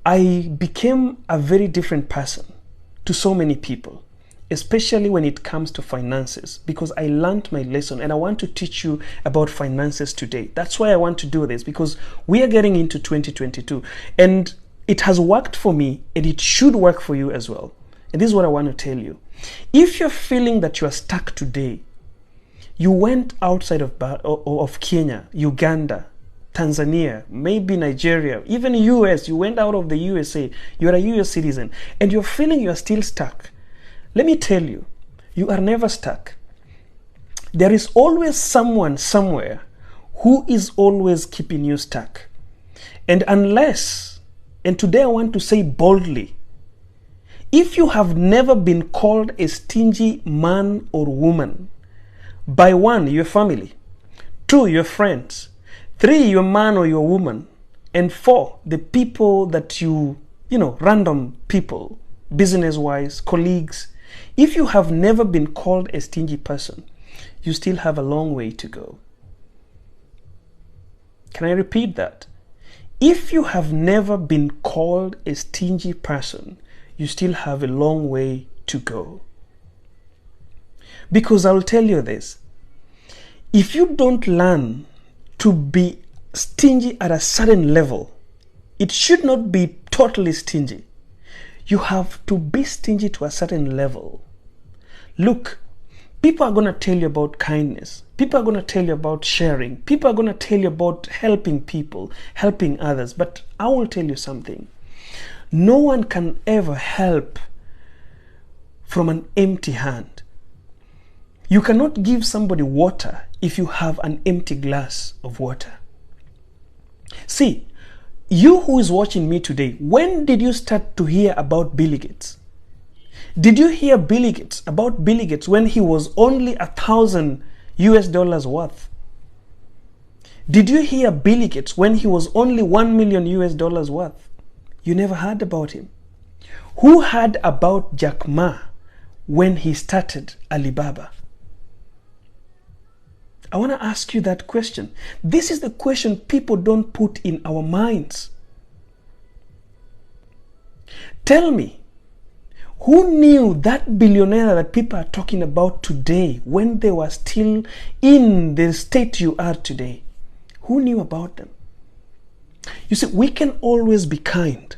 I became a very different person to so many people, especially when it comes to finances, because I learned my lesson and I want to teach you about finances today. That's why I want to do this, because we are getting into 2022 and it has worked for me and it should work for you as well. And this is what I want to tell you. If you're feeling that you are stuck today, you went outside of Kenya, Uganda, Tanzania, maybe Nigeria, even US, you went out of the USA, you're a US citizen, and you're feeling you're still stuck. Let me tell you, you are never stuck. There is always someone somewhere who is always keeping you stuck. And today I want to say boldly, if you have never been called a stingy man or woman by 1, your family, 2, your friends, 3, your man or your woman, and 4, the people that random people, business-wise, colleagues, if you have never been called a stingy person, you still have a long way to go. Can I repeat that? If you have never been called a stingy person, you still have a long way to go. Because I'll tell you this, if you don't learn to be stingy at a certain level, it should not be totally stingy. You have to be stingy to a certain level. Look, people are going to tell you about kindness. People are going to tell you about sharing. People are going to tell you about helping people, helping others. But I will tell you something. No one can ever help from an empty hand. You cannot give somebody water if you have an empty glass of water. See, you who is watching me today, when did you start to hear about Bill Gates? Did you hear about Bill Gates when he was only $1,000 worth? Did you hear Bill Gates when he was only $1 million worth? You never heard about him. Who heard about Jack Ma when he started Alibaba? I want to ask you that question. This is the question people don't put in our minds. Tell me, who knew that billionaire that people are talking about today when they were still in the state you are today? Who knew about them? You see, we can always be kind.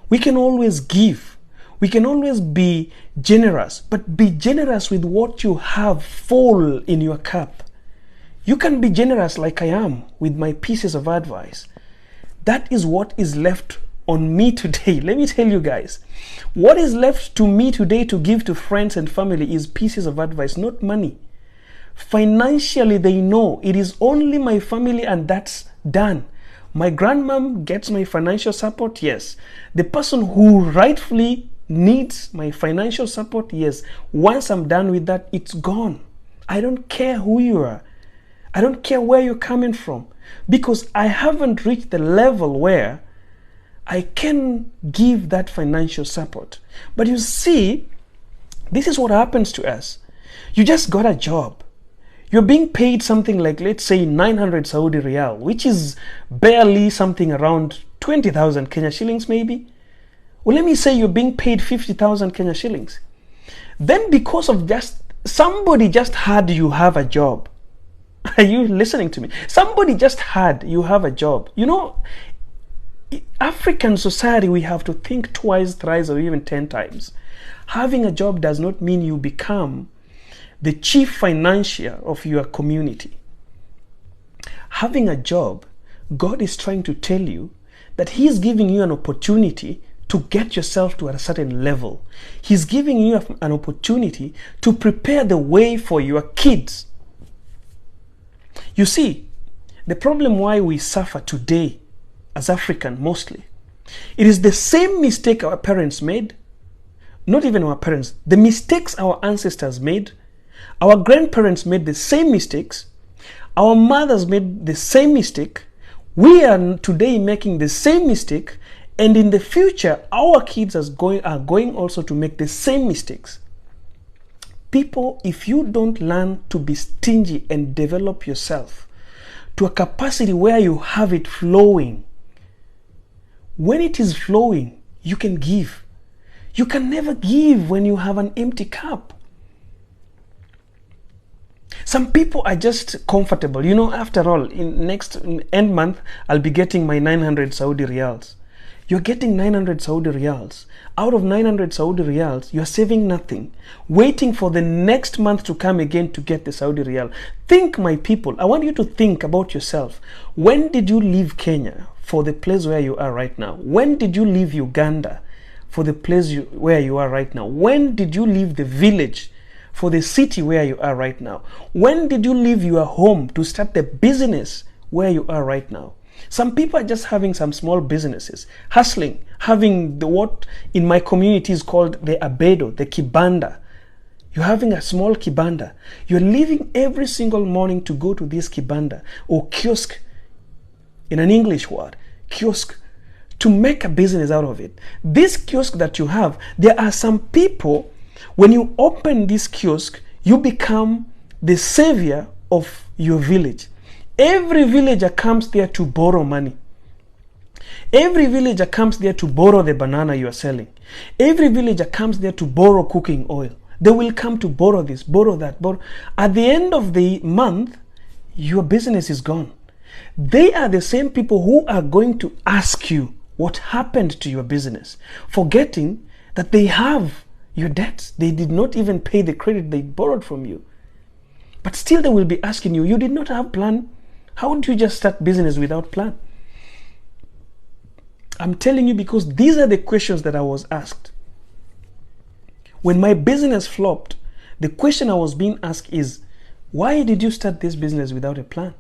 We can always give. We can always be generous, but be generous with what you have full in your cup. You can be generous like I am with my pieces of advice. That is what is left on me today. Let me tell you guys, what is left to me today to give to friends and family is pieces of advice, not money. Financially, they know it is only my family and that's done. My grandmom gets my financial support, yes. The person who rightfully needs my financial support, yes. Once I'm done with that, it's gone. I don't care who you are. I don't care where you're coming from, because I haven't reached the level where I can give that financial support. But you see, this is what happens to us. You just got a job. You're being paid something like, let's say, 900 Saudi Riyal, which is barely something around 20,000 Kenya shillings maybe. Well, let me say you're being paid 50,000 Kenya shillings. Then because of somebody just heard you have a job. Are you listening to me? Somebody just heard you have a job. You know, African society, we have to think twice, thrice, or even 10 times. Having a job does not mean you become the chief financier of your community. Having a job, God is trying to tell you that He is giving you an opportunity to get yourself to a certain level. He's giving you an opportunity to prepare the way for your kids. You see, the problem why we suffer today as African mostly, it is the same mistake our parents made, not even our parents, the mistakes our ancestors made, our grandparents made the same mistakes, our mothers made the same mistake, we are today making the same mistake, and in the future, our kids are going also to make the same mistakes. People, if you don't learn to be stingy and develop yourself to a capacity where you have it flowing, When it is flowing, you can give. You can never give when you have an empty cup. Some people are just comfortable. You know, after all, in next end month, I'll be getting my 900 Saudi riyals. You're getting 900 Saudi riyals. Out of 900 Saudi riyals, you're saving nothing, waiting for the next month to come again to get the Saudi riyal. Think, my people, I want you to think about yourself. When did you leave Kenya for the place where you are right now? When did you leave Uganda for the place where you are right now? When did you leave the village for the city where you are right now? When did you leave your home to start the business where you are right now? Some people are just having some small businesses, hustling, having the what in my community is called the abedo, the kibanda. You're having a small kibanda. You're leaving every single morning to go to this kibanda or kiosk, in an English word, kiosk, to make a business out of it. This kiosk that you have, there are some people, when you open this kiosk, you become the savior of your village. Every villager comes there to borrow money. Every villager comes there to borrow the banana you are selling. Every villager comes there to borrow cooking oil. They will come to borrow this, borrow that, borrow. At the end of the month, your business is gone. They are the same people who are going to ask you what happened to your business, forgetting that they have your debts. They did not even pay the credit they borrowed from you. But still they will be asking you, you did not have plan. How did you just start business without plan? I'm telling you because these are the questions that I was asked. When my business flopped, the question I was being asked is, why did you start this business without a plan?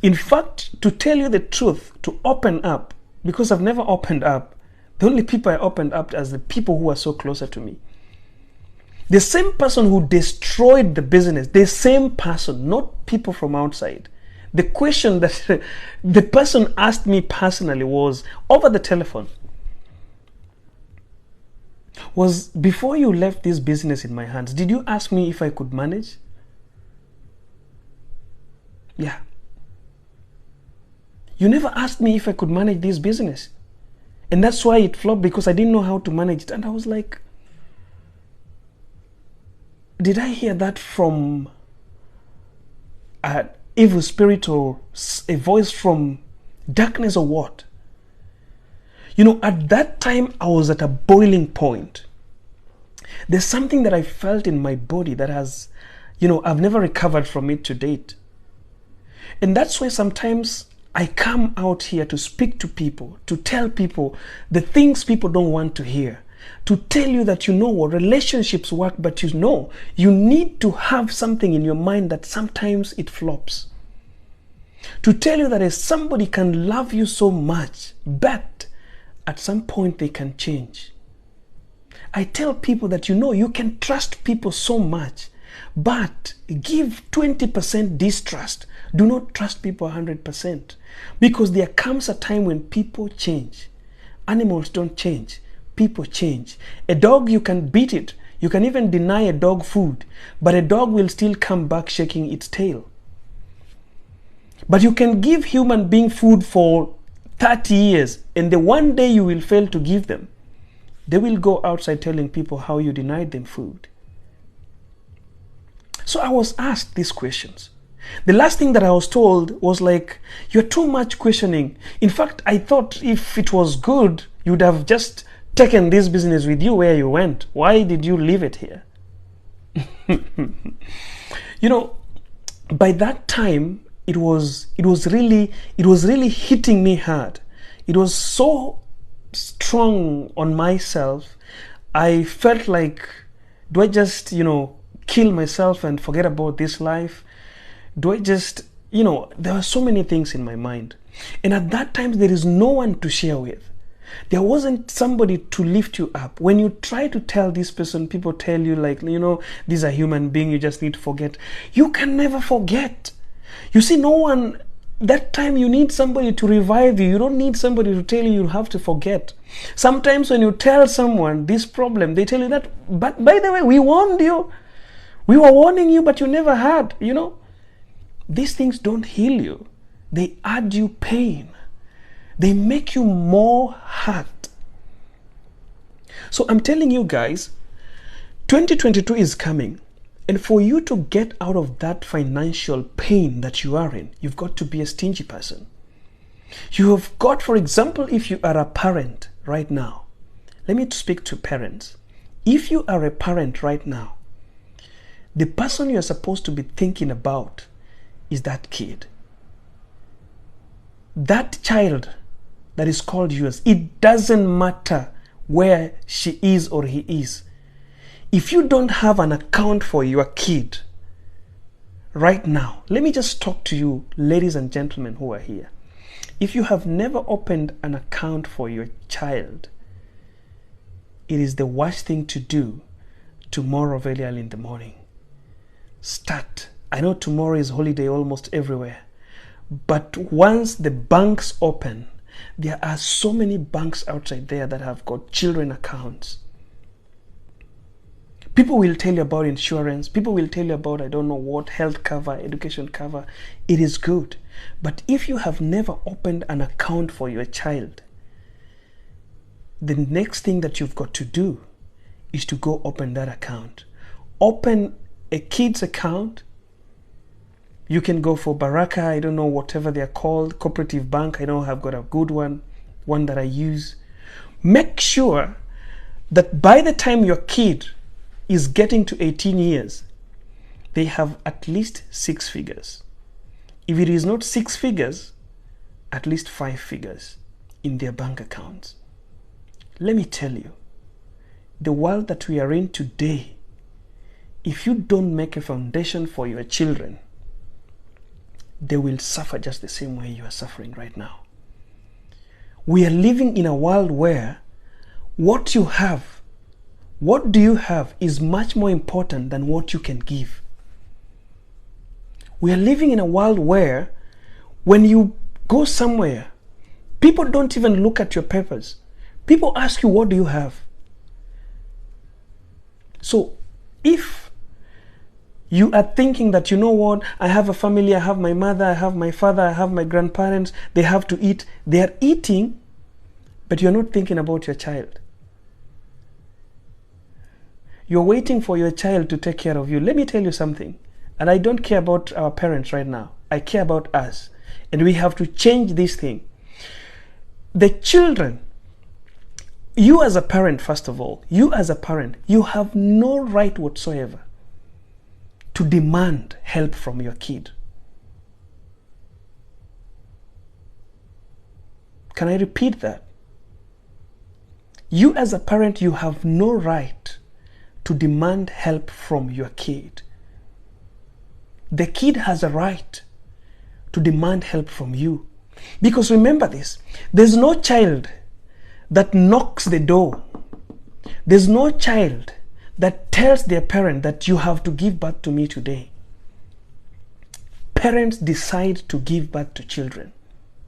In fact, to tell you the truth, to open up, because I've never opened up, the only people I opened up as the people who are so closer to me. The same person who destroyed the business, the same person, not people from outside. The question that the person asked me personally was over the telephone. Was, before you left this business in my hands, did you ask me if I could manage? Yeah. You never asked me if I could manage this business. And that's why it flopped, because I didn't know how to manage it. And I was like, did I hear that from an evil spirit or a voice from darkness or what? You know, at that time, I was at a boiling point. There's something that I felt in my body that has, you know, I've never recovered from it to date. And that's why sometimes I come out here to speak to people, to tell people the things people don't want to hear, to tell you that you know what relationships work, but you know you need to have something in your mind that sometimes it flops. To tell you that somebody can love you so much, but at some point they can change. I tell people that you know you can trust people so much, but give 20% distrust. Do not trust people 100%, because there comes a time when people change. Animals don't change. People change. A dog, you can beat it. You can even deny a dog food, but a dog will still come back shaking its tail. But you can give human being food for 30 years, and the one day you will fail to give them, they will go outside telling people how you denied them food. So I was asked these questions. The last thing that I was told was like, you're too much questioning. In fact, I thought if it was good, you'd have just taken this business with you where you went. Why did you leave it here? You know, by that time, it was really hitting me hard. It was so strong on myself. I felt like, do I just, you know, kill myself and forget about this life? Do I just, you know, there were so many things in my mind. And at that time, there is no one to share with. There wasn't somebody to lift you up. When you try to tell this person, people tell you like, you know, these are human beings, you just need to forget. You can never forget. You see, no one, that time you need somebody to revive you. You don't need somebody to tell you have to forget. Sometimes when you tell someone this problem, they tell you that, but by the way, we warned you. We were warning you, but you never heard, you know. These things don't heal you. They add you pain. They make you more hurt. So I'm telling you guys, 2022 is coming. And for you to get out of that financial pain that you are in, you've got to be a stingy person. You have got, for example, if you are a parent right now, let me speak to parents. If you are a parent right now, the person you're supposed to be thinking about is that kid. That child that is called yours. It doesn't matter where she is or he is. If you don't have an account for your kid right now, let me just talk to you, ladies and gentlemen who are here. If you have never opened an account for your child, it is the worst thing to do tomorrow very early in the morning. Start. I know tomorrow is holiday almost everywhere, but once the banks open, there are so many banks outside there that have got children accounts. People will tell you about insurance. People will tell you about, I don't know what, health cover, education cover. It is good. But if you have never opened an account for your child, the next thing that you've got to do is to go open that account. Open a kid's account. You can go for Baraka, I don't know, whatever they're called, Cooperative Bank. I know I've got a good one that I use. Make sure that by the time your kid is getting to 18 years, they have at least 6 figures. If it is not 6 figures, at least 5 figures in their bank accounts. Let me tell you, the world that we are in today, if you don't make a foundation for your children, they will suffer just the same way you are suffering right now. We are living in a world where what do you have is much more important than what you can give. We are living in a world where when you go somewhere, people don't even look at your papers. People ask you, what do you have? So if you are thinking that, you know what, I have a family, I have my mother, I have my father, I have my grandparents, they have to eat. They are eating, but you're not thinking about your child. You're waiting for your child to take care of you. Let me tell you something. And I don't care about our parents right now. I care about us. And we have to change this thing. The children, you as a parent, first of all, you as a parent, you have no right whatsoever to demand help from your kid. Can I repeat that? You as a parent, you have no right to demand help from your kid. The kid has a right to demand help from you. Because remember this, there's no child that knocks the door. There's no child that tells their parent that you have to give birth to me today. Parents decide to give birth to children.